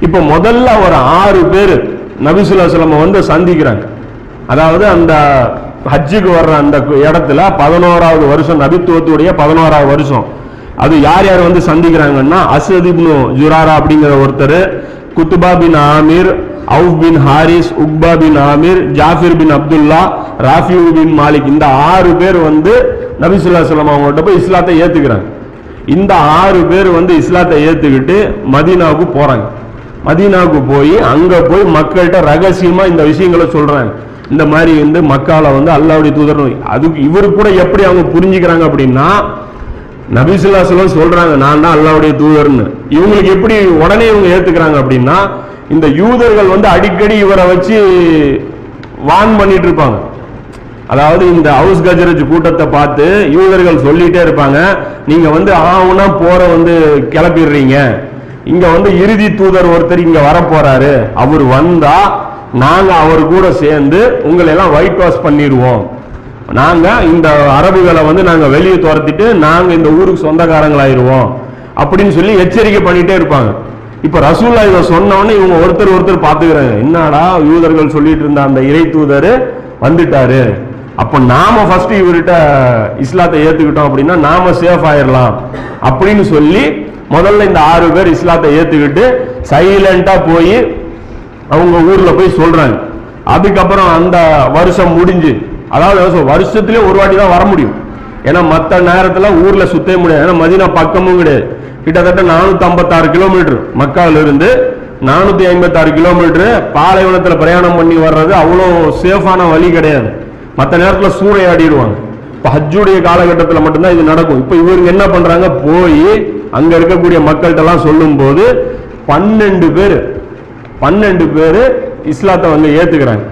இப்ப முதல்ல ஒரு 6 பேர் நபி ஸல்லல்லாஹு அலைஹி வஸல்லம் வந்து சந்திக்கிறாங்க. அதாவது அந்த ஹஜ்ஜுக்கு வர்ற அந்த இடத்துல 11வது வருஷம், நபித்துவத்துடைய 11வது வருஷம். அது யார் யார் வந்து சந்திக்கிறாங்கன்னா, அஸ்வத் இப்னு ஜுராரா அப்படிங்கிற ஒருத்தர், குத்துபா பின் Aamir, Auf bin Harith, Uqba பின் ஆமிர், ஜாஃபிர் பின் அப்துல்லா, ராஃபியூ பின் மாலிக், இந்த 6 பேர் வந்து நபி ஸல்லல்லாஹு அலைஹி வஸல்லம் அவங்கள்ட்ட போய் இஸ்லாத்தை ஏத்துக்கிறாங்க. இந்த 6 பேர் வந்து இஸ்லாத்தை ஏத்துக்கிட்டு மதீனாவுக்கு போறாங்க. மதீனாவுக்கு போய் அங்க போய் மக்கள்கிட்ட ரகசியமா இந்த விஷயங்களை சொல்றாங்க. இந்த மாதிரி வந்து மக்கால வந்து அல்லாஹ்வுடைய தூதர், அதுக்கு இவரு கூட எப்படி அவங்க புரிஞ்சுக்கிறாங்க அப்படின்னா, நபி ஸல்லல்லாஹு அலைஹி வஸல்லம் சொல்றாங்க நான் தான் அல்லாஹ்வுடைய தூதர்னு. இவங்களுக்கு எப்படி உடனே இவங்க ஏத்துக்கிறாங்க அப்படின்னா, இந்த யூதர்கள் வந்து அடிக்கடி இவரை வச்சு வான் பண்ணிட்டு இருப்பாங்க. அதாவது இந்த ஹவுஸ் கஜரஜ் கூட்டத்தை பார்த்து யூதர்கள் சொல்லிட்டே இருப்பாங்க, நீங்க வந்து ஆவுனா போற வந்து கிளப்பிடுறீங்க, இங்க வந்து இறுதி தூதர் ஒருத்தர் இங்க வர போறாரு, அவர் வந்தா நாங்க அவர் கூட சேர்ந்து உங்களை எல்லாம் ஒயிட் வாஷ் பண்ணிடுவோம், நாங்க இந்த அரபுகளை வந்து நாங்க வெளியே துரத்திட்டு நாங்க இந்த ஊருக்கு சொந்தக்காரங்களாயிருவோம் அப்படின்னு சொல்லி எச்சரிக்கை பண்ணிட்டே இருப்பாங்க. இப்ப ரசூலுல்லாஹ் இதை சொன்ன உடனே இவங்க ஒருத்தர் பார்த்துக்கிறாங்க, என்னடா யூதர்கள் சொல்லிட்டு இருந்த அந்த இறை தூதர் வந்துட்டாரு, அப்ப நாம ஃபர்ஸ்ட் இவர்கிட்ட இஸ்லாத்தை ஏத்துக்கிட்டோம் அப்படின்னா நாம சேஃப் ஆயிடலாம் அப்படின்னு சொல்லி முதல்ல இந்த 6 பேர் இஸ்லாத்தை ஏத்துக்கிட்டு சைலண்டா போய் அவங்க ஊர்ல போய் சொல்றாங்க. அதுக்கப்புறம் அந்த வருஷம் முடிஞ்சு, அதாவது வருஷத்திலே ஒரு வாட்டி தான் வர முடியும், ஏன்னா மற்ற நேரத்துல ஊர்ல சுத்தவே முடியாது, ஏன்னா மதீனா பக்கமும் கிடையாது, கிட்டத்தட்ட 456 கிலோமீட்டர் மக்கால இருந்து 456 கிலோமீட்டர் பாலைவனத்துல பிரயாணம் பண்ணி வர்றது அவ்வளோ சேஃபான வழி கிடையாது. மற்ற நேரத்தில் சூறையாடிடுவாங்க. இப்போ ஹஜ்ஜுடைய காலகட்டத்தில் மட்டும்தான் இது நடக்கும். இப்போ இவங்க என்ன பண்றாங்க, போய் அங்க இருக்கக்கூடிய மக்கள்கிட்ட எல்லாம் சொல்லும் போது 12 பேர் இஸ்லாத்தை வந்து ஏத்துக்கிறாங்க.